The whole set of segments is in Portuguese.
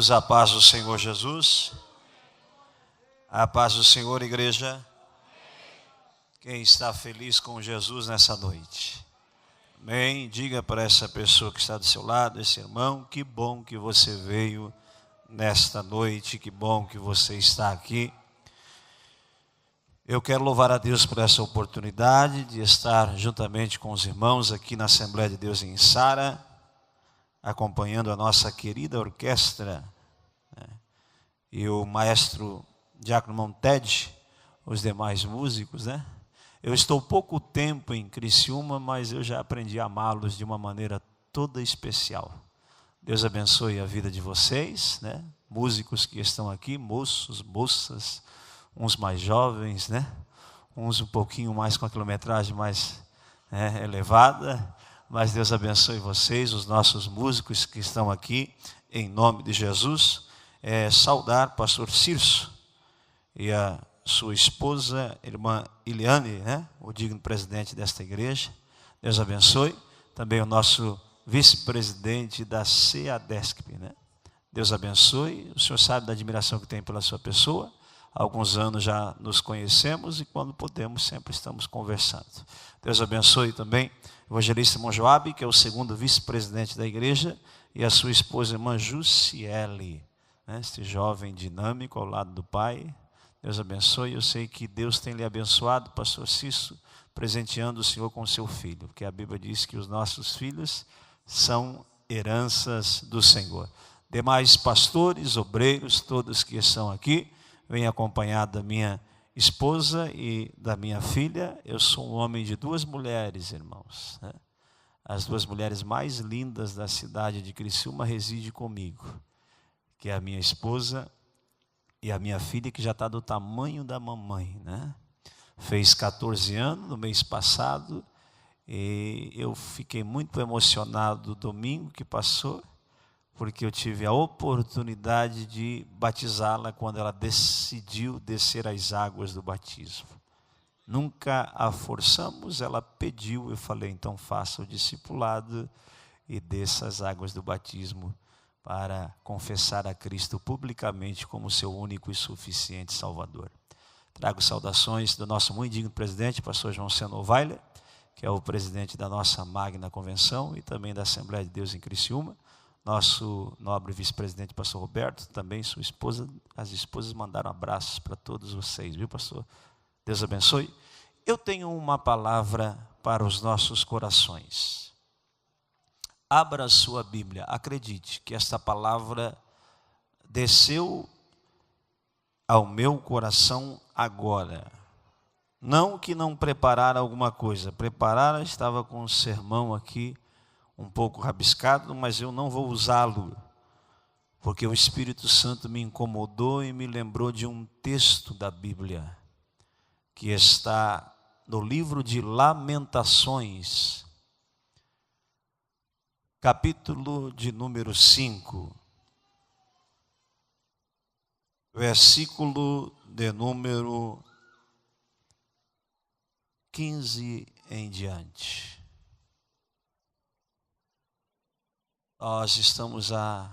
Queridos, a paz do Senhor Jesus, a paz do Senhor, igreja. Quem está feliz com Jesus nessa noite? Amém? Diga para essa pessoa que está do seu lado, esse irmão, que bom que você veio nesta noite, que bom que você está aqui. Eu quero louvar a Deus por essa oportunidade de estar juntamente com os irmãos aqui na Assembleia de Deus em Sara, acompanhando a nossa querida orquestra, e o maestro Diácono Monted, os demais músicos, Eu estou pouco tempo em Criciúma, mas eu já aprendi a amá-los de uma maneira toda especial. Deus abençoe a vida de vocês, Músicos que estão aqui, moços, moças, uns mais jovens, Uns um pouquinho mais com a quilometragem mais elevada. Mas Deus abençoe vocês, os nossos músicos que estão aqui, em nome de Jesus. Saudar pastor Cirso e a sua esposa, irmã Iliane, o digno presidente desta igreja. Deus abençoe. Também o nosso vice-presidente da CEADESCP, Deus abençoe. O senhor sabe da admiração que tem pela sua pessoa. Há alguns anos já nos conhecemos e quando podemos sempre estamos conversando. Deus abençoe também o evangelista irmão Joabe, que é o segundo vice-presidente da igreja, e a sua esposa irmã Jussiele, este jovem dinâmico ao lado do pai. Deus abençoe. Eu sei que Deus tem lhe abençoado, pastor Cício, presenteando o Senhor com o seu filho, porque a Bíblia diz que os nossos filhos são heranças do Senhor. Demais pastores, obreiros, todos que estão aqui, venho acompanhado da minha esposa e da minha filha. Eu sou um homem de duas mulheres, irmãos. As duas mulheres mais lindas da cidade de Criciúma residem comigo, que é a minha esposa e a minha filha, que já está do tamanho da mamãe, Fez 14 anos no mês passado e eu fiquei muito emocionado domingo que passou, porque eu tive a oportunidade de batizá-la quando ela decidiu descer as águas do batismo. Nunca a forçamos, ela pediu, eu falei, então faça o discipulado e desça as águas do batismo para confessar a Cristo publicamente como seu único e suficiente Salvador. Trago saudações do nosso muito digno presidente, pastor João Senovaile, que é o presidente da nossa magna convenção e também da Assembleia de Deus em Criciúma. Nosso nobre vice-presidente, pastor Roberto, também sua esposa. As esposas mandaram abraços para todos vocês, viu, pastor? Deus abençoe. Eu tenho uma palavra para os nossos corações. Abra a sua Bíblia. Acredite que esta palavra desceu ao meu coração agora. Não que não preparara alguma coisa. Preparara, estava com um sermão aqui, um pouco rabiscado, mas eu não vou usá-lo, porque o Espírito Santo me incomodou e me lembrou de um texto da Bíblia, que está no livro de Lamentações, capítulo de número 5, versículo de número 15 em diante. Nós estamos há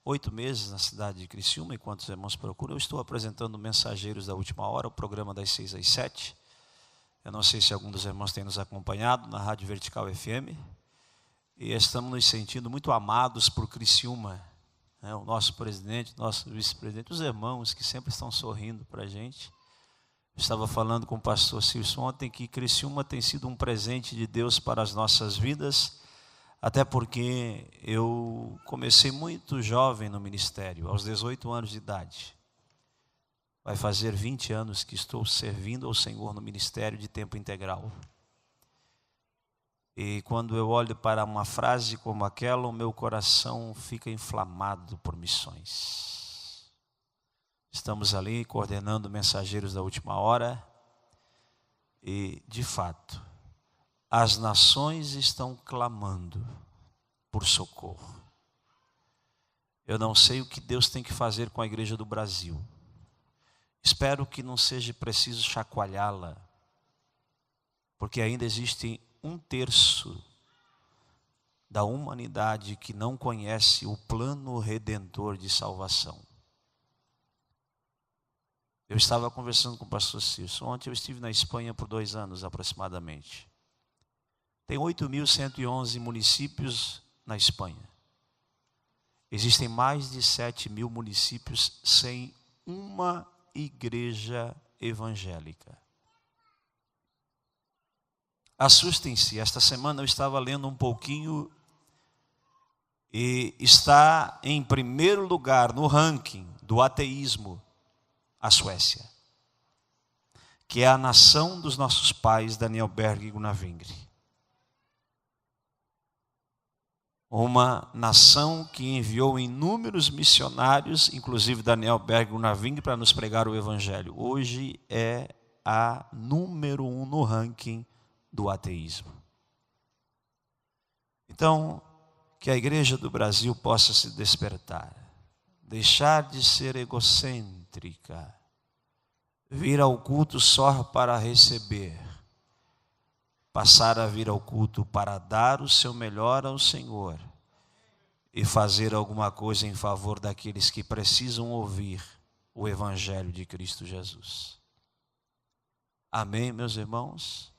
8 meses na cidade de Criciúma, enquanto os irmãos procuram. Eu estou apresentando Mensageiros da Última Hora, o programa das 6 às 7. Eu não sei se algum dos irmãos tem nos acompanhado na Rádio Vertical FM. E estamos nos sentindo muito amados por Criciúma. O nosso presidente, nosso vice-presidente, os irmãos que sempre estão sorrindo para a gente. Eu estava falando com o pastor Cirso ontem que Criciúma tem sido um presente de Deus para as nossas vidas. Até porque eu comecei muito jovem no ministério, aos 18 anos de idade. Vai fazer 20 anos que estou servindo ao Senhor no ministério de tempo integral. E quando eu olho para uma frase como aquela, o meu coração fica inflamado por missões. Estamos ali coordenando Mensageiros da Última Hora e, de fato, as nações estão clamando por socorro. Eu não sei o que Deus tem que fazer com a igreja do Brasil. Espero que não seja preciso chacoalhá-la, porque ainda existe 1/3 da humanidade que não conhece o plano redentor de salvação. Eu estava conversando com o pastor Cício. Ontem eu estive na Espanha por 2 anos aproximadamente. Tem 8.111 municípios na Espanha. Existem mais de 7.000 municípios sem uma igreja evangélica. Assustem-se, esta semana eu estava lendo um pouquinho e está em primeiro lugar no ranking do ateísmo a Suécia, que é a nação dos nossos pais, Daniel Berg e Gunnar Wingre. Uma nação que enviou inúmeros missionários, inclusive Daniel Berg e Gunnar Wingre, para nos pregar o Evangelho. Hoje é a número 1 no ranking do ateísmo. Então, que a igreja do Brasil possa se despertar, deixar de ser egocêntrica, vir ao culto só para receber, passar a vir ao culto para dar o seu melhor ao Senhor e fazer alguma coisa em favor daqueles que precisam ouvir o Evangelho de Cristo Jesus. Amém, meus irmãos?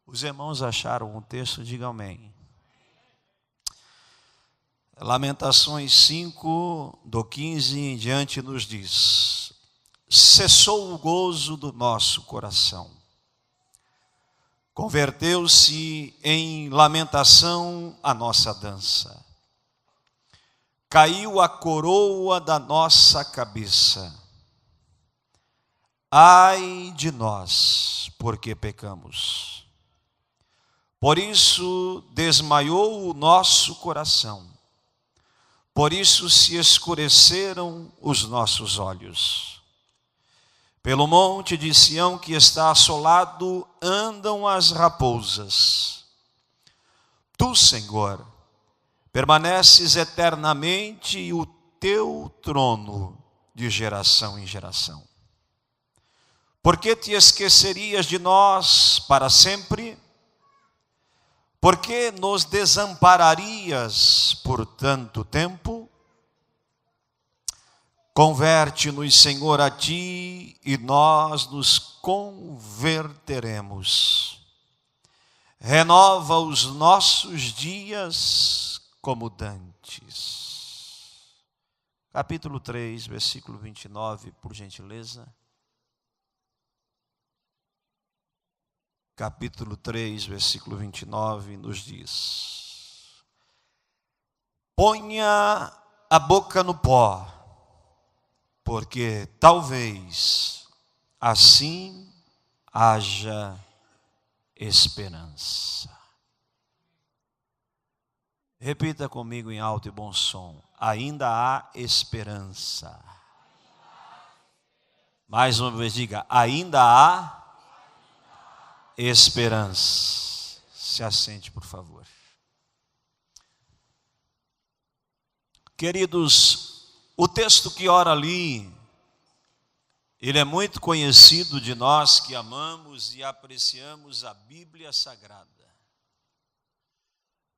Os irmãos acharam um texto? Digam amém. Lamentações 5, do 15 em diante nos diz: cessou o gozo do nosso coração, converteu-se em lamentação a nossa dança, caiu a coroa da nossa cabeça. Ai de nós, porque pecamos. Por isso desmaiou o nosso coração, por isso se escureceram os nossos olhos. Pelo monte de Sião que está assolado andam as raposas. Tu, Senhor, permaneces eternamente e o teu trono de geração em geração. Por que te esquecerias de nós para sempre? Por que nos desampararias por tanto tempo? Converte-nos, Senhor, a ti, e nós nos converteremos. Renova os nossos dias como dantes. Capítulo 3, versículo 29, por gentileza. Capítulo 3, versículo 29, nos diz: ponha a boca no pó, porque talvez assim haja esperança. Repita comigo em alto e bom som: ainda há esperança. Mais uma vez diga: ainda há esperança. Se assente, por favor. Queridos, o texto que ora ali, ele é muito conhecido de nós que amamos e apreciamos a Bíblia Sagrada.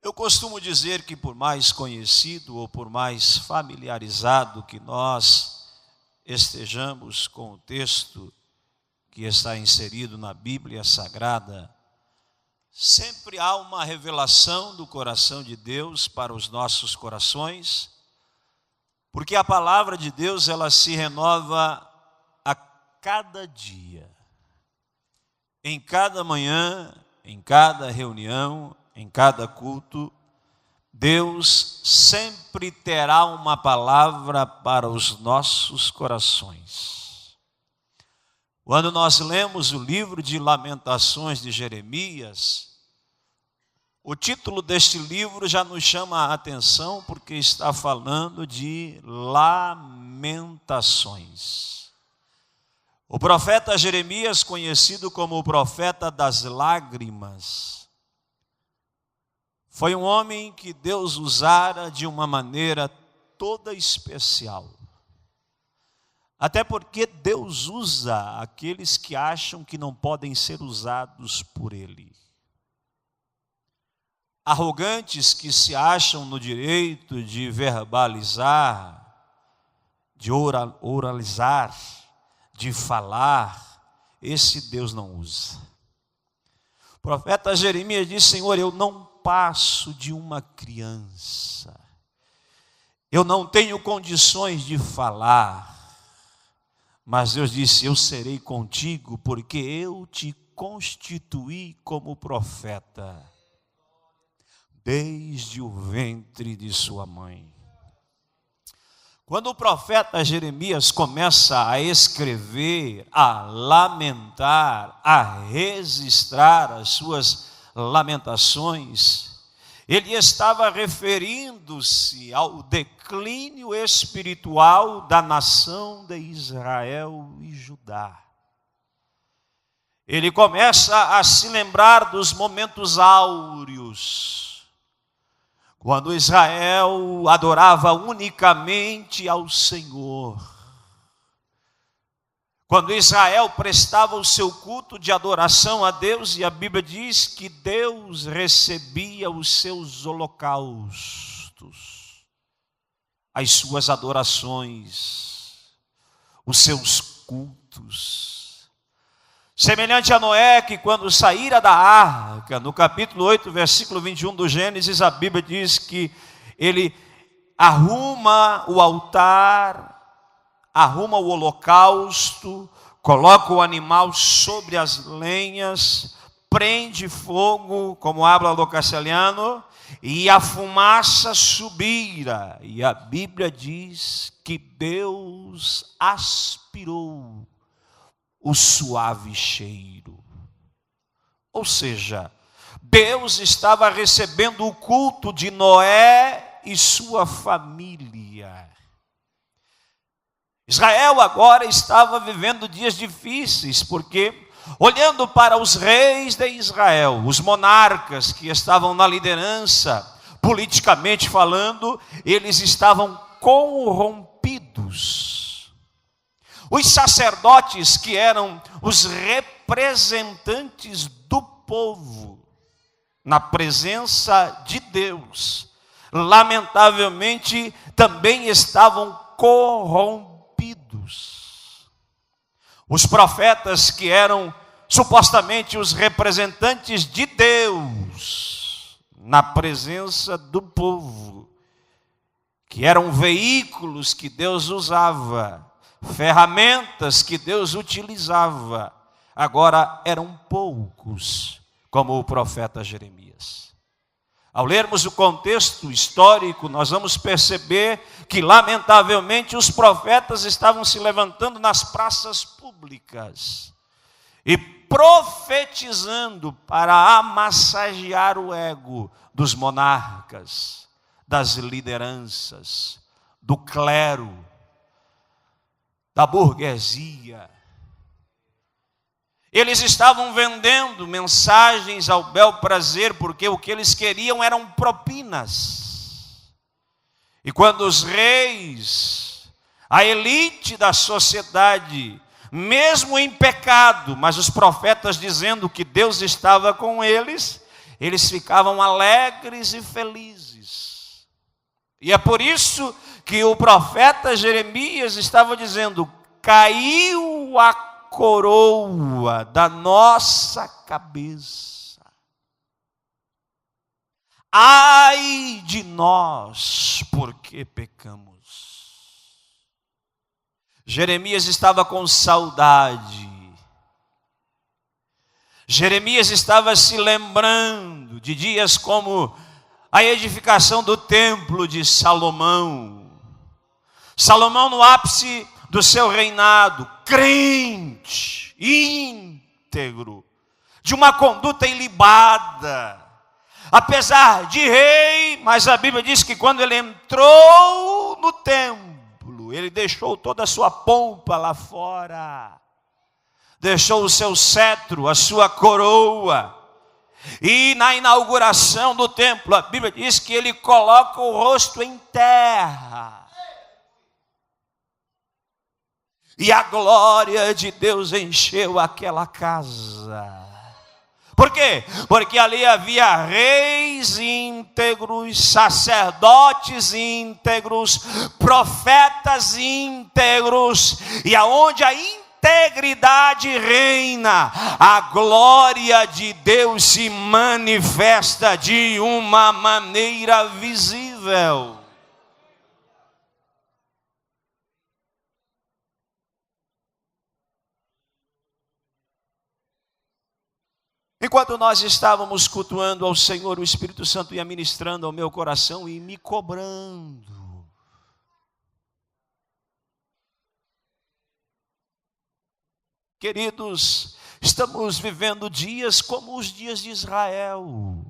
Eu costumo dizer que por mais conhecido ou por mais familiarizado que nós estejamos com o texto que está inserido na Bíblia Sagrada, sempre há uma revelação do coração de Deus para os nossos corações, porque a palavra de Deus, ela se renova a cada dia, em cada manhã, em cada reunião, em cada culto. Deus sempre terá uma palavra para os nossos corações. Quando nós lemos o livro de Lamentações de Jeremias, o título deste livro já nos chama a atenção, porque está falando de lamentações. O profeta Jeremias, conhecido como o profeta das lágrimas, foi um homem que Deus usara de uma maneira toda especial. Até porque Deus usa aqueles que acham que não podem ser usados por Ele. arrogantes que se acham no direito de verbalizar, de oralizar, de falar, esse Deus não usa. O profeta Jeremias diz: Senhor, eu não passo de uma criança, eu não tenho condições de falar, mas Deus disse: eu serei contigo, porque eu te constituí como profeta, desde o ventre de sua mãe. Quando o profeta Jeremias começa a escrever, a lamentar, a registrar as suas lamentações, ele estava referindo-se ao declínio espiritual da nação de Israel e Judá. Ele começa a se lembrar dos momentos áureos, quando Israel adorava unicamente ao Senhor, quando Israel prestava o seu culto de adoração a Deus, e a Bíblia diz que Deus recebia os seus holocaustos, as suas adorações, os seus cultos. Semelhante a Noé, que quando saíra da arca, no capítulo 8, versículo 21 do Gênesis, a Bíblia diz que ele arruma o altar, arruma o holocausto, coloca o animal sobre as lenhas, prende fogo, como habla do castelhano, e a fumaça subira. E a Bíblia diz que Deus aspirou o suave cheiro. Ou seja, Deus estava recebendo o culto de Noé e sua família. Israel agora estava vivendo dias difíceis, porque olhando para os reis de Israel, os monarcas que estavam na liderança, politicamente falando, eles estavam corrompidos. Os sacerdotes, que eram os representantes do povo na presença de Deus, lamentavelmente também estavam corrompidos. Os profetas, que eram supostamente os representantes de Deus na presença do povo, que eram veículos que Deus usava, ferramentas que Deus utilizava, agora eram poucos, como o profeta Jeremias. Ao lermos o contexto histórico, nós vamos perceber que, lamentavelmente, os profetas estavam se levantando nas praças públicas e profetizando para amassagear o ego dos monarcas, das lideranças, do clero, da burguesia. Eles estavam vendendo mensagens ao bel prazer, porque o que eles queriam eram propinas. E quando os reis, a elite da sociedade, mesmo em pecado, mas os profetas dizendo que Deus estava com eles, eles ficavam alegres e felizes. E é por isso que o profeta Jeremias estava dizendo: caiu a coroa da nossa cabeça. Ai de nós, porque pecamos. Jeremias estava com saudade. Jeremias estava se lembrando de dias como a edificação do templo de Salomão. Salomão, no ápice do seu reinado, crente, íntegro, de uma conduta ilibada, apesar de rei, mas a Bíblia diz que quando ele entrou no templo, ele deixou toda a sua pompa lá fora, deixou o seu cetro, a sua coroa. E na inauguração do templo, a Bíblia diz que ele coloca o rosto em terra. E a glória de Deus encheu aquela casa. Por quê? Porque ali havia reis íntegros, sacerdotes íntegros, profetas íntegros, e aonde a integridade reina, a glória de Deus se manifesta de uma maneira visível. Enquanto nós estávamos cultuando ao Senhor, o Espírito Santo ia ministrando ao meu coração e me cobrando. Queridos, estamos vivendo dias como os dias de Israel.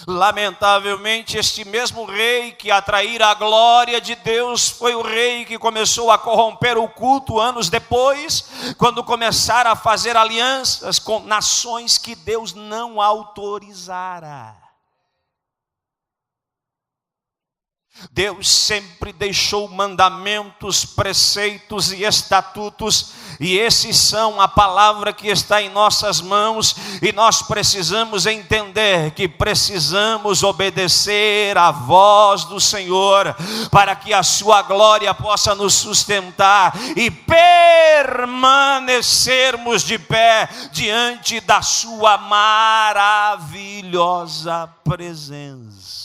Lamentavelmente, este mesmo rei que atraíra a glória de Deus foi o rei que começou a corromper o culto anos depois, quando começaram a fazer alianças com nações que Deus não autorizara. Deus sempre deixou mandamentos, preceitos e estatutos, e esses são a palavra que está em nossas mãos, e nós precisamos entender que precisamos obedecer à voz do Senhor, para que a sua glória possa nos sustentar e permanecermos de pé diante da sua maravilhosa presença.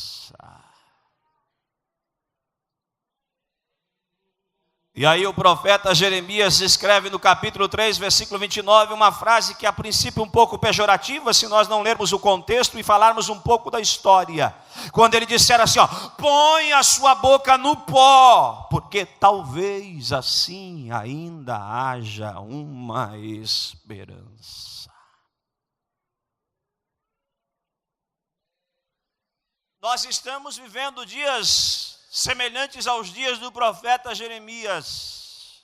E aí o profeta Jeremias escreve no capítulo 3, versículo 29, uma frase que a princípio um pouco pejorativa, se nós não lermos o contexto e falarmos um pouco da história. Quando ele disser assim, põe a sua boca no pó, porque talvez assim ainda haja uma esperança. Nós estamos vivendo dias semelhantes aos dias do profeta Jeremias.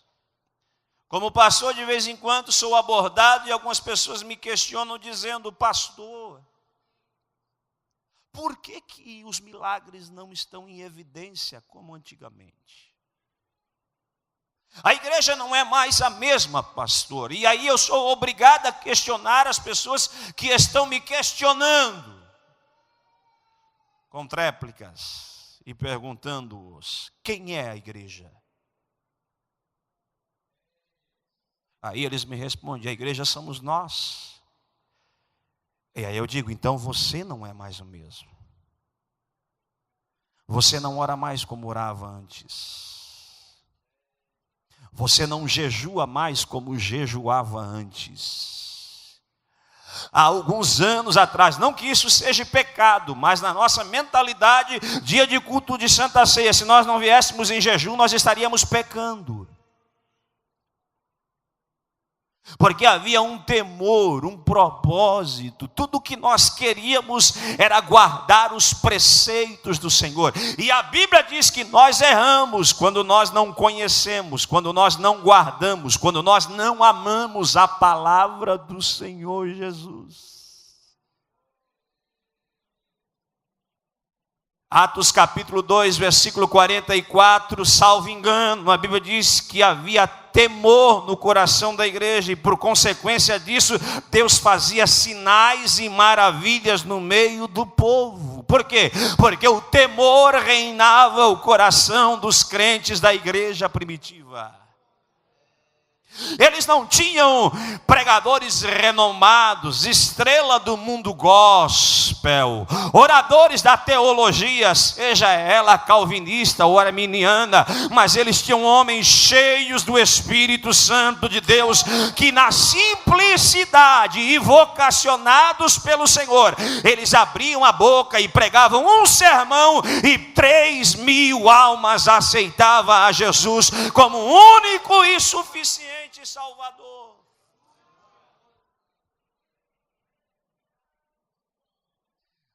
Como pastor, de vez em quando sou abordado e algumas pessoas me questionam dizendo, pastor, por que os milagres não estão em evidência como antigamente? A igreja não é mais a mesma, pastor. E aí eu sou obrigado a questionar as pessoas que estão me questionando, com tréplicas, e perguntando-os, quem é a igreja? Aí eles me respondem, a igreja somos nós. E aí eu digo, então você não é mais o mesmo. Você não ora mais como orava antes. Você não jejua mais como jejuava antes. Há alguns anos atrás, não que isso seja pecado, mas na nossa mentalidade, dia de culto de Santa Ceia, se nós não viéssemos em jejum, nós estaríamos pecando. Porque havia um temor, um propósito, tudo o que nós queríamos era guardar os preceitos do Senhor. E a Bíblia diz que nós erramos quando nós não conhecemos, quando nós não guardamos, quando nós não amamos a palavra do Senhor Jesus. Atos capítulo 2, versículo 44, salvo engano, a Bíblia diz que havia temor no coração da igreja e por consequência disso, Deus fazia sinais e maravilhas no meio do povo. Por quê? Porque o temor reinava o coração dos crentes da igreja primitiva. Eles não tinham pregadores renomados, estrela do mundo gospel, oradores da teologia, seja ela calvinista ou arminiana, mas eles tinham homens cheios do Espírito Santo de Deus, que na simplicidade e vocacionados pelo Senhor, eles abriam a boca e pregavam um sermão e 3.000 almas aceitavam a Jesus como único e suficiente Salvador.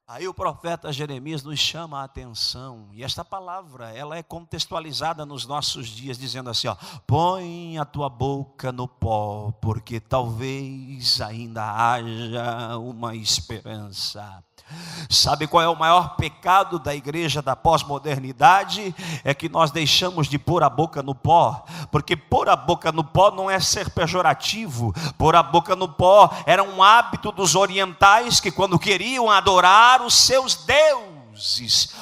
Aí o profeta Jeremias nos chama a atenção, e esta palavra, ela é contextualizada nos nossos dias, dizendo assim, põe a tua boca no pó, porque talvez ainda haja uma esperança. Sabe qual é o maior pecado da igreja da pós-modernidade? É que nós deixamos de pôr a boca no pó. Porque pôr a boca no pó não é ser pejorativo. Pôr a boca no pó era um hábito dos orientais que, quando queriam adorar os seus deuses,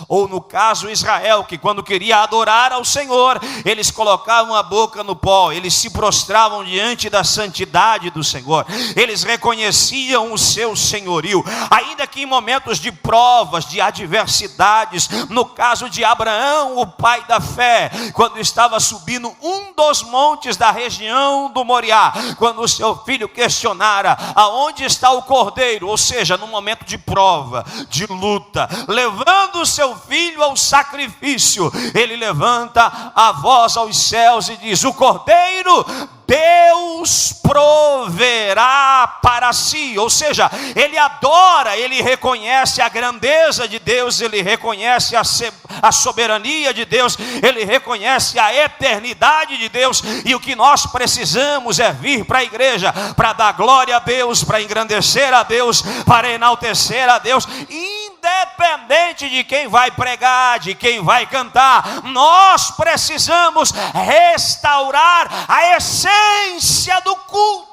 ou no caso Israel, que quando queria adorar ao Senhor, eles colocavam a boca no pó, eles se prostravam diante da santidade do Senhor, eles reconheciam o seu senhorio, ainda que em momentos de provas, de adversidades. No caso de Abraão, o pai da fé, quando estava subindo um dos montes da região do Moriá, quando o seu filho questionara: aonde está o cordeiro? Ou seja, no momento de prova, de luta, levando o seu filho ao sacrifício, ele levanta a voz aos céus e diz: o cordeiro Deus proverá para si. Ou seja, ele adora, ele reconhece a grandeza de Deus, ele reconhece a soberania de Deus, ele reconhece a eternidade de Deus. E o que nós precisamos é vir para a igreja para dar glória a Deus, para engrandecer a Deus, para enaltecer a Deus, independente de quem vai pregar, de quem vai cantar. Nós precisamos restaurar a essência do culto.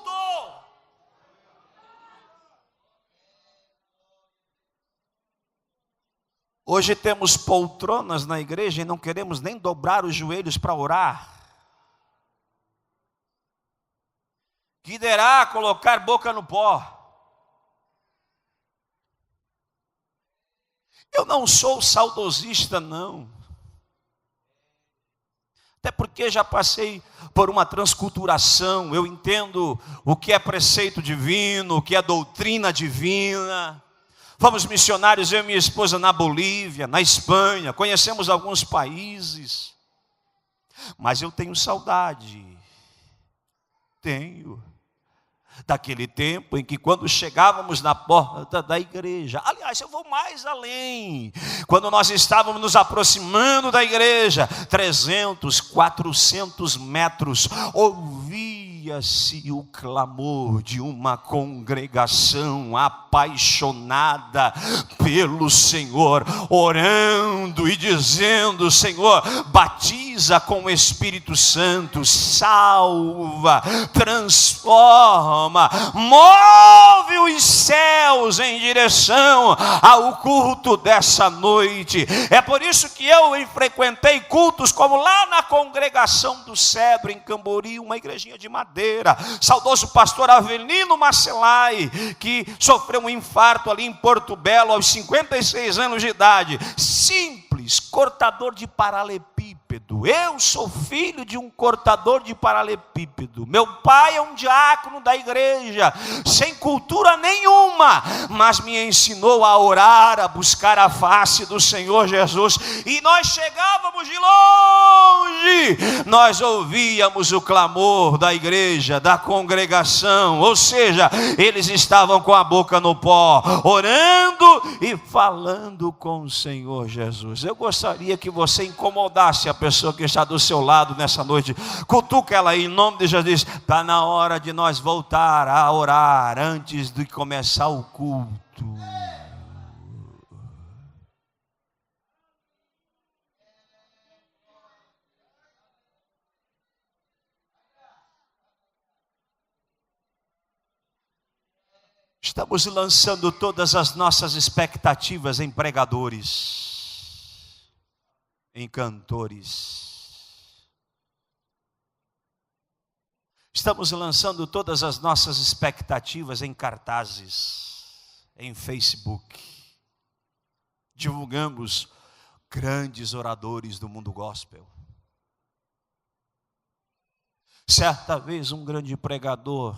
Hoje temos poltronas na igreja e não queremos nem dobrar os joelhos para orar. Que dirá colocar boca no pó. Eu não sou saudosista, não. Até porque já passei por uma transculturação. Eu entendo o que é preceito divino, o que é doutrina divina. Fomos missionários, eu e minha esposa, na Bolívia, na Espanha. Conhecemos alguns países. Mas eu tenho saudade. Tenho. Daquele tempo em que, quando chegávamos na porta da igreja, aliás, eu vou mais além, quando nós estávamos nos aproximando da igreja, 300, 400 metros, ouvia-se o clamor de uma congregação apaixonada pelo Senhor, orando e dizendo: Senhor, batiza com o Espírito Santo, salva, transforma, move os céus em direção ao culto dessa noite. É por isso que eu frequentei cultos como lá na congregação do Cedro, em Cambori, uma igrejinha de madeira. Saudoso pastor Avelino Marcelai, que sofreu um infarto ali em Porto Belo aos 56 anos de idade. Simples, cortador de paralelepípedo. Eu sou filho de um cortador de paralelepípedo. Meu pai é um diácono da igreja, sem cultura nenhuma, mas me ensinou a orar, a buscar a face do Senhor Jesus. E nós chegávamos de longe, nós ouvíamos o clamor da igreja, da congregação. Ou seja, eles estavam com a boca no pó, orando e falando com o Senhor Jesus. Eu gostaria que você incomodasse a pessoa que está do seu lado nessa noite. Cutuca ela aí, em nome de Jesus. Está na hora de nós voltar a orar antes de começar o culto. Estamos lançando todas as nossas expectativas em pregadores, em cantores. Estamos lançando todas as nossas expectativas em cartazes, em Facebook. Divulgamos grandes oradores do mundo gospel. Certa vez um grande pregador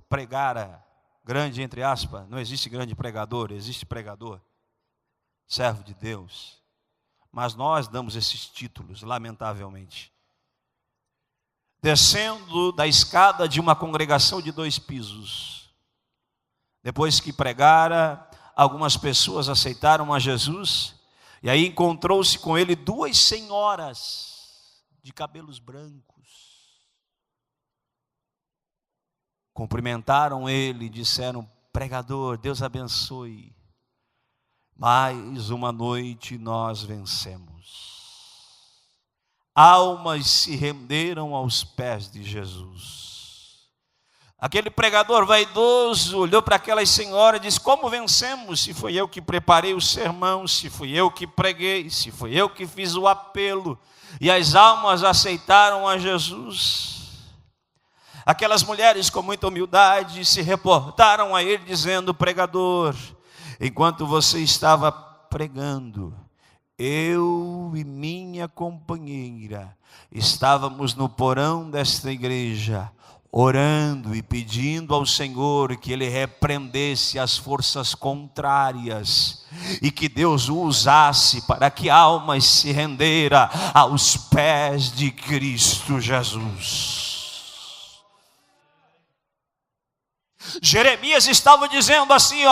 pregara, grande entre aspas, não existe grande pregador, existe pregador, servo de Deus. Mas nós damos esses títulos, lamentavelmente. Descendo da escada de uma congregação de 2 pisos. Depois que pregara, algumas pessoas aceitaram a Jesus. E aí encontrou-se com ele 2 senhoras de cabelos brancos. Cumprimentaram ele e disseram: pregador, Deus abençoe. Mais uma noite nós vencemos. Almas se renderam aos pés de Jesus. Aquele pregador vaidoso olhou para aquelas senhoras e disse: como vencemos? Se foi eu que preparei o sermão, se fui eu que preguei, se fui eu que fiz o apelo. E as almas aceitaram a Jesus. Aquelas mulheres com muita humildade se reportaram a ele dizendo: pregador, enquanto você estava pregando, eu e minha companheira estávamos no porão desta igreja, orando e pedindo ao Senhor que Ele repreendesse as forças contrárias e que Deus o usasse para que almas se renderam aos pés de Cristo Jesus. Jeremias estava dizendo assim,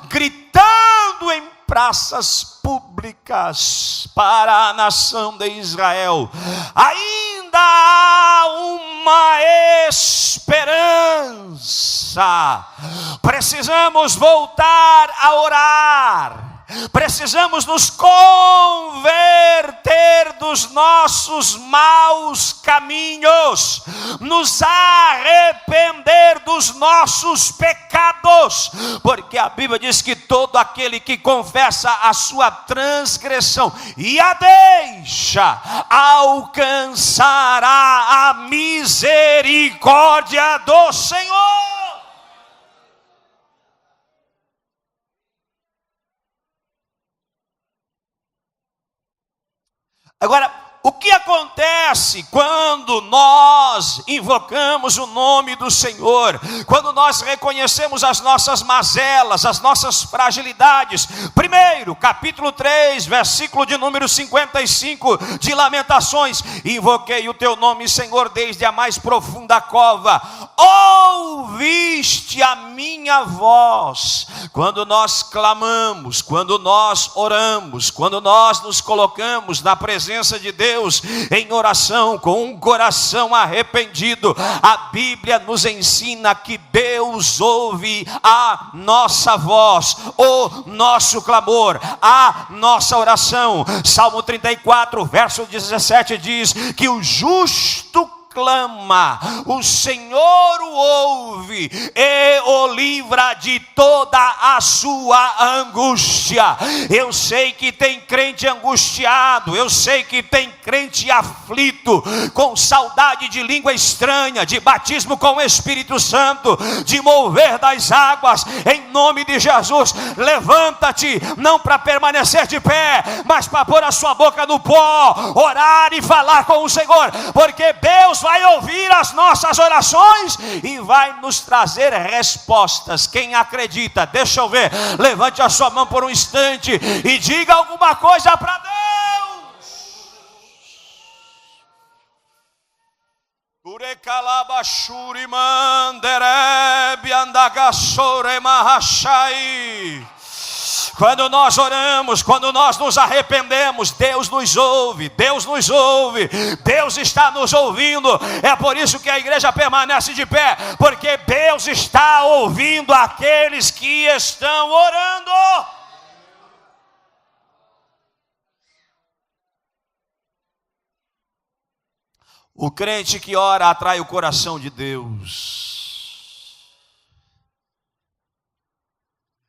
gritando em praças públicas para a nação de Israel: ainda há uma esperança. Precisamos voltar a orar. Precisamos nos converter dos nossos maus caminhos, nos arrepender dos nossos pecados, porque a Bíblia diz que todo aquele que confessa a sua transgressão e a deixa, alcançará a misericórdia do Senhor. Agora, o que acontece quando nós invocamos o nome do Senhor? Quando nós reconhecemos as nossas mazelas, as nossas fragilidades? Primeiro, capítulo 3, versículo de número 55 de Lamentações: invoquei o teu nome, Senhor, desde a mais profunda cova. Ouviste a minha voz. Quando nós clamamos, quando nós oramos, quando nós nos colocamos na presença de Deus em oração, com um coração arrependido, a Bíblia nos ensina que Deus ouve a nossa voz, o nosso clamor, a nossa oração. Salmo 34, verso 17 diz que o justo clama, o Senhor o ouve e o livra de toda a sua angústia. Eu sei que tem crente angustiado, eu sei que tem crente aflito, com saudade de língua estranha, de batismo com o Espírito Santo, de mover das águas. Em nome de Jesus, levanta-te, não para permanecer de pé, mas para pôr a sua boca no pó, orar e falar com o Senhor, porque Deus vai ouvir as nossas orações e vai nos trazer respostas. Quem acredita, deixa eu ver, levante a sua mão por um instante e diga alguma coisa para Deus. Quando nós oramos, quando nós nos arrependemos, Deus nos ouve, Deus nos ouve, Deus está nos ouvindo. É por isso que a igreja permanece de pé, porque Deus está ouvindo aqueles que estão orando. O crente que ora atrai o coração de Deus.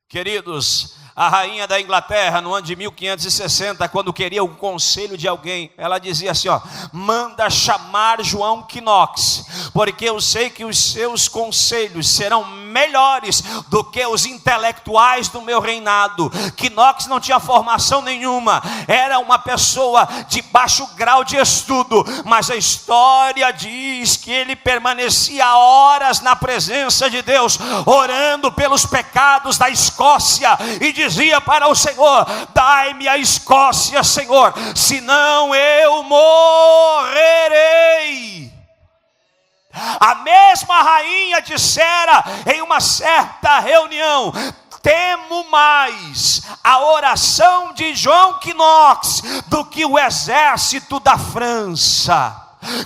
Queridos, a rainha da Inglaterra, no ano de 1560, quando queria o conselho de alguém, ela dizia assim, manda chamar João Knox, porque eu sei que os seus conselhos serão melhores do que os intelectuais do meu reinado. Knox não tinha formação nenhuma, era uma pessoa de baixo grau de estudo, mas a história diz que ele permanecia horas na presença de Deus, orando pelos pecados da Escócia, e dizia para o Senhor: dai-me a Escócia, Senhor, senão eu morrerei. A mesma rainha dissera em uma certa reunião: temo mais a oração de João Knox do que o exército da França.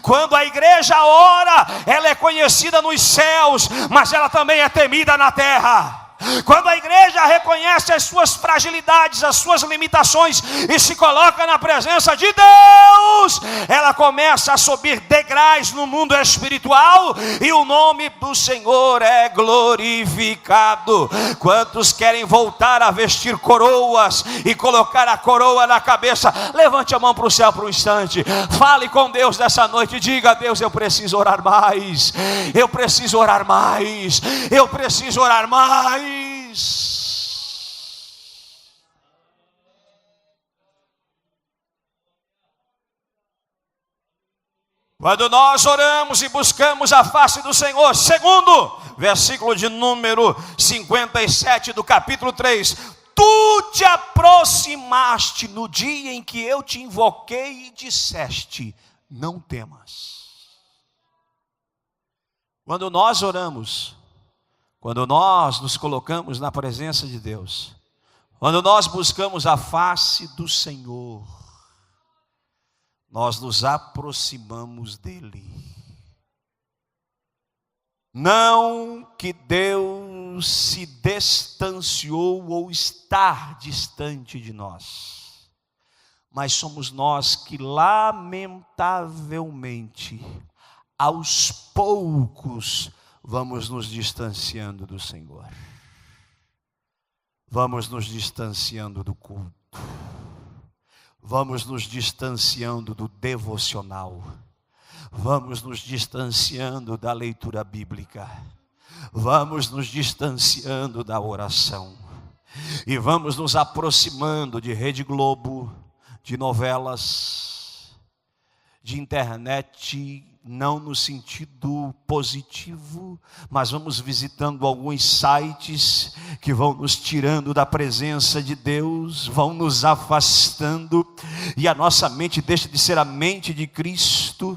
Quando a igreja ora, ela é conhecida nos céus, mas ela também é temida na terra. Quando a igreja reconhece as suas fragilidades, as suas limitações e se coloca na presença de Deus, ela começa a subir degraus no mundo espiritual e o nome do Senhor é glorificado. Quantos querem voltar a vestir coroas e colocar a coroa na cabeça? Levante a mão para o céu por um instante. Fale com Deus nessa noite. Diga a Deus: eu preciso orar mais. Eu preciso orar mais. Eu preciso orar mais. Quando nós oramos e buscamos a face do Senhor, segundo versículo de número 57 do capítulo 3, tu te aproximaste no dia em que eu te invoquei e disseste: não temas. Quando nós oramos, quando nós nos colocamos na presença de Deus, quando nós buscamos a face do Senhor, nós nos aproximamos dele. Não que Deus se distanciou ou está distante de nós, mas somos nós que lamentavelmente, aos poucos, vamos nos distanciando do Senhor. Vamos nos distanciando do culto. Vamos nos distanciando do devocional. Vamos nos distanciando da leitura bíblica. Vamos nos distanciando da oração. E vamos nos aproximando de Rede Globo, de novelas, de internet, não no sentido positivo, mas vamos visitando alguns sites que vão nos tirando da presença de Deus, vão nos afastando, e a nossa mente deixa de ser a mente de Cristo,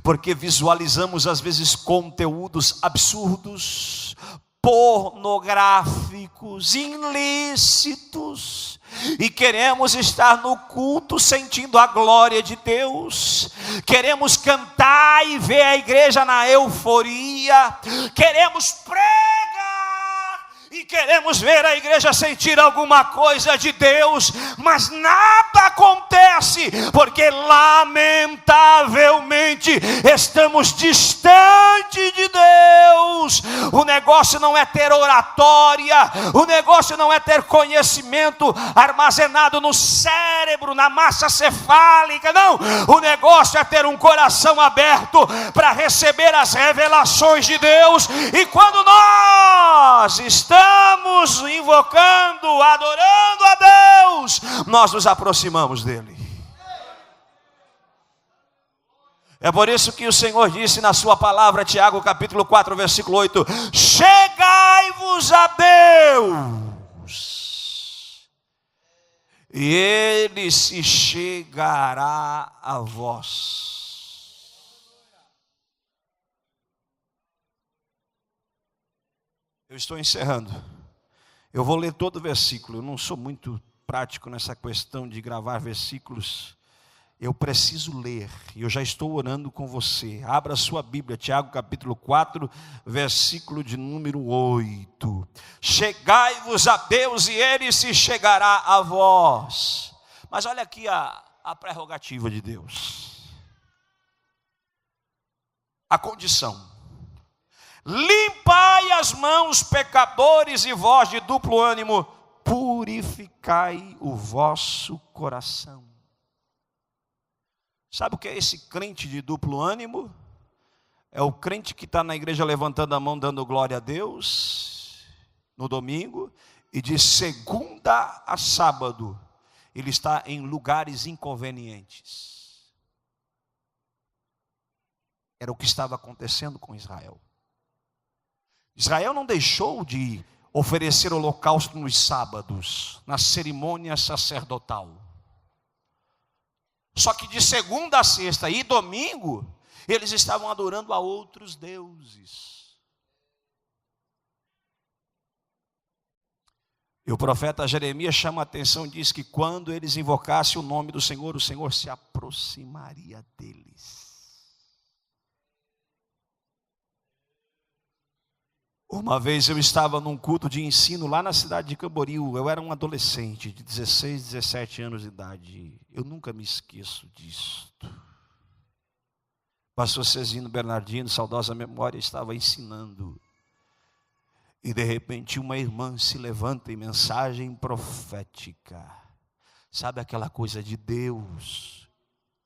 porque visualizamos às vezes conteúdos absurdos, pornográficos, ilícitos, e queremos estar no culto sentindo a glória de Deus, queremos cantar e ver a igreja na euforia, queremos pregar e queremos ver a igreja sentir alguma coisa de Deus, mas nada acontece, porque lamentavelmente estamos distante de Deus. O negócio não é ter oratória, o negócio não é ter conhecimento armazenado no cérebro, na massa cefálica, não. O negócio é ter um coração aberto para receber as revelações de Deus, e quando nós estamos invocando, adorando a Deus, nós nos aproximamos dele. É por isso que o Senhor disse na sua palavra, Tiago capítulo 4, versículo 8: chegai-vos a Deus, e ele se chegará a vós. Eu estou encerrando. Eu vou ler todo o versículo. Eu não sou muito prático nessa questão de gravar versículos. Eu preciso ler. E eu já estou orando com você. Abra a sua Bíblia, Tiago capítulo 4, versículo de número 8. Chegai-vos a Deus e ele se chegará a vós. Mas olha aqui a prerrogativa de Deus. A condição: limpai as mãos, pecadores, e vós de duplo ânimo, purificai o vosso coração. Sabe o que é esse crente de duplo ânimo? É o crente que está na igreja levantando a mão, dando glória a Deus no domingo, e de segunda a sábado ele está em lugares inconvenientes. Era o que estava acontecendo com Israel. Israel não deixou de oferecer holocausto nos sábados, na cerimônia sacerdotal. Só que de segunda a sexta e domingo, eles estavam adorando a outros deuses. E o profeta Jeremias chama a atenção e diz que quando eles invocassem o nome do Senhor, o Senhor se aproximaria deles. Uma vez eu estava num culto de ensino lá na cidade de Camboriú. Eu era um adolescente de 16, 17 anos de idade. Eu nunca me esqueço disso. Pastor Cezino Bernardino, saudosa memória, estava ensinando. E de repente uma irmã se levanta em mensagem profética. Sabe aquela coisa de Deus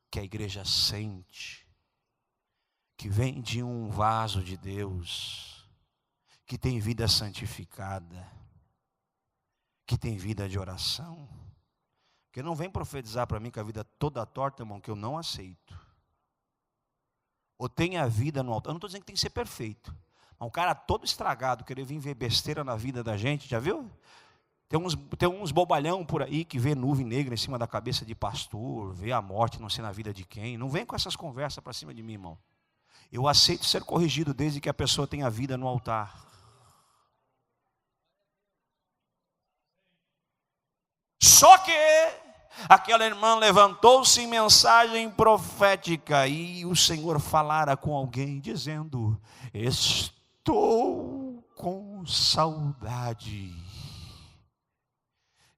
que a igreja sente, que vem de um vaso de Deus, que tem vida santificada, que tem vida de oração. Que não vem profetizar para mim que a vida toda torta, irmão, que eu não aceito. Ou tem a vida no altar. Eu não estou dizendo que tem que ser perfeito. Mas um cara todo estragado, querer vir ver besteira na vida da gente, já viu? Tem uns bobalhão por aí que vê nuvem negra em cima da cabeça de pastor, vê a morte não sei na vida de quem. Não vem com essas conversas para cima de mim, irmão. Eu aceito ser corrigido desde que a pessoa tenha vida no altar. Só que aquela irmã levantou-se em mensagem profética e o Senhor falara com alguém dizendo: estou com saudade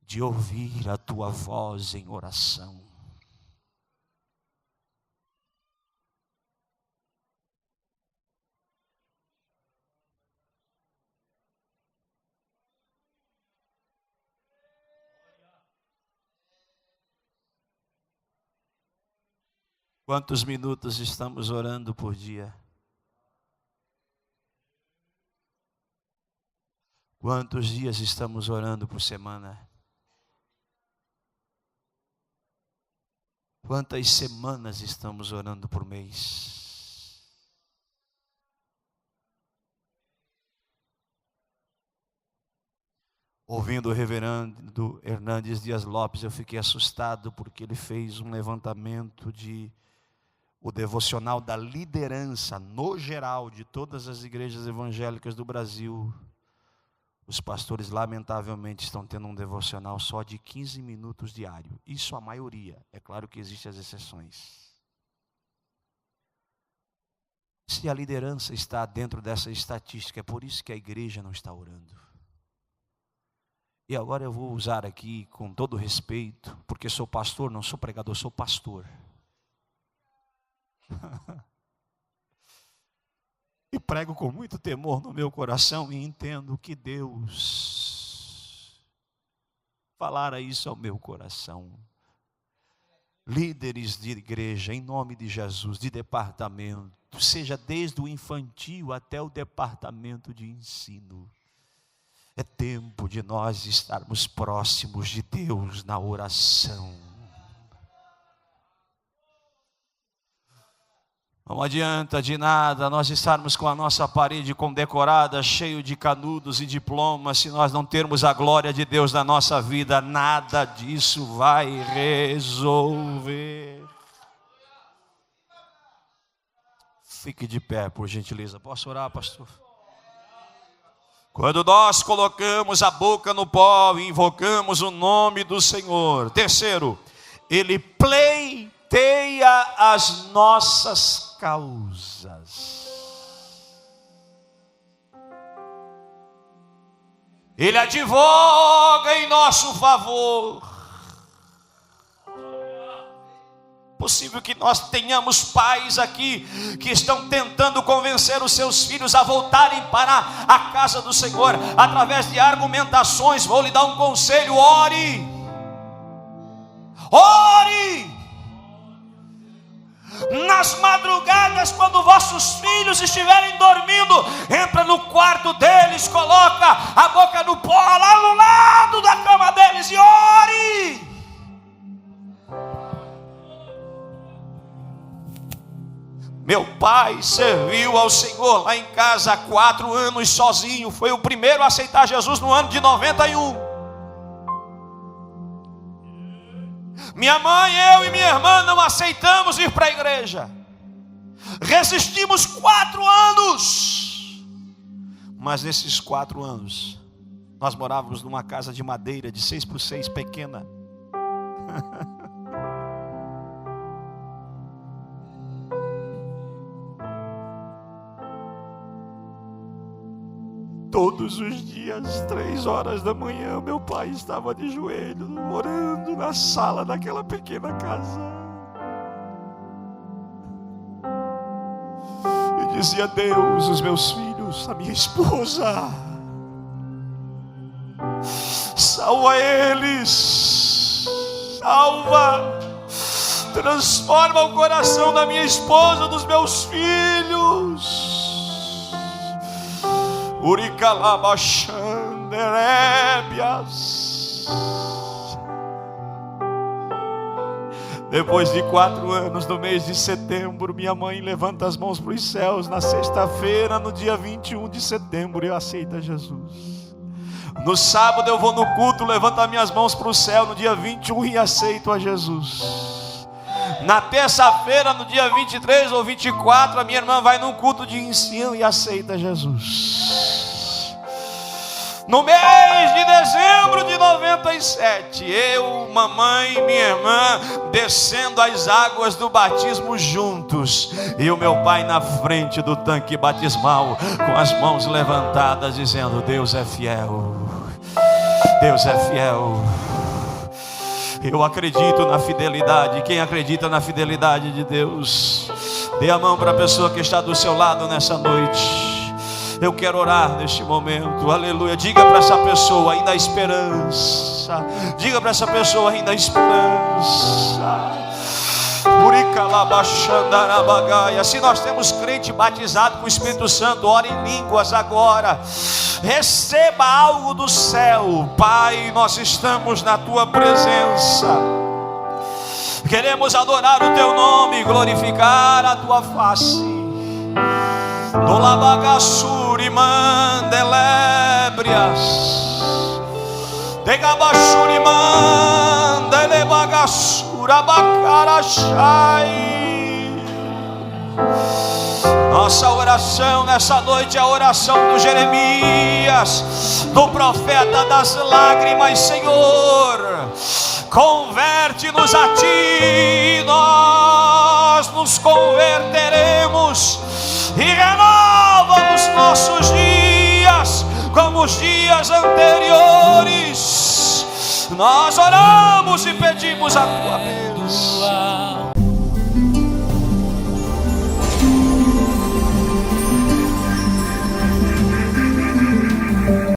de ouvir a tua voz em oração. Quantos minutos estamos orando por dia? Quantos dias estamos orando por semana? Quantas semanas estamos orando por mês? Ouvindo o reverendo Hernandes Dias Lopes, eu fiquei assustado porque ele fez um levantamento o devocional da liderança, no geral, de todas as igrejas evangélicas do Brasil. Os pastores, lamentavelmente, estão tendo um devocional só de 15 minutos diário. Isso a maioria. É claro que existem as exceções. Se a liderança está dentro dessa estatística, é por isso que a igreja não está orando. E agora eu vou usar aqui, com todo respeito, porque sou pastor, não sou pregador, sou pastor. E prego com muito temor no meu coração e entendo que Deus falara isso ao meu coração. Líderes de igreja, em nome de Jesus, de departamento, seja desde o infantil até o departamento de ensino. É tempo de nós estarmos próximos de Deus na oração. Não adianta de nada nós estarmos com a nossa parede condecorada, cheio de canudos e diplomas, se nós não termos a glória de Deus na nossa vida, nada disso vai resolver. Fique de pé, por gentileza. Posso orar, pastor? Quando nós colocamos a boca no pó e invocamos o nome do Senhor. Terceiro, Ele pleiteia as nossas causas. Ele advoga em nosso favor. Possível que nós tenhamos pais aqui que estão tentando convencer os seus filhos a voltarem para a casa do Senhor através de argumentações. Vou lhe dar um conselho: ore. Ore. Nas madrugadas, quando vossos filhos estiverem dormindo, entra no quarto deles, coloca a boca no pó lá no lado da cama deles e ore. Meu pai serviu ao Senhor lá em casa há 4 anos sozinho. Foi o primeiro a aceitar Jesus no ano de 91. Minha mãe, eu e minha irmã não aceitamos ir para a igreja. Resistimos 4 anos. Mas nesses 4 anos, nós morávamos numa casa de madeira de 6x6, pequena. Todos os dias, 3 horas da manhã, meu pai estava de joelho, orando na sala daquela pequena casa. E dizia: Deus, os meus filhos, a minha esposa, salva eles, salva, transforma o coração da minha esposa, dos meus filhos. Uricalabachanderébias. Depois de 4 anos, no mês de setembro, minha mãe levanta as mãos para os céus. Na sexta-feira, no dia 21 de setembro, eu aceito Jesus. No sábado eu vou no culto, levanto as minhas mãos para o céu no dia 21 e aceito a Jesus. Na terça-feira, no dia 23 ou 24, a minha irmã vai num culto de ensino e aceita Jesus. No mês de dezembro de 97, eu, mamãe e minha irmã descendo as águas do batismo juntos, e o meu pai na frente do tanque batismal, com as mãos levantadas, dizendo: Deus é fiel, Deus é fiel. Eu acredito na fidelidade. Quem acredita na fidelidade de Deus, dê a mão para a pessoa que está do seu lado nessa noite. Eu quero orar neste momento, aleluia. Diga para essa pessoa: ainda há esperança. Diga para essa pessoa: ainda há esperança. Se nós temos crente batizado com o Espírito Santo, ora em línguas agora. Receba algo do céu. Pai, nós estamos na tua presença. Queremos adorar o teu nome, glorificar a tua face. Do labagassuri mandelebrias, degabashuri mandelebagassura bacarachai. Nossa oração nessa noite é a oração do Jeremias, do profeta das lágrimas. Senhor, converte-nos a ti, nós nos converteremos e renova os nossos dias como os dias anteriores. Nós oramos e pedimos a tua bênção.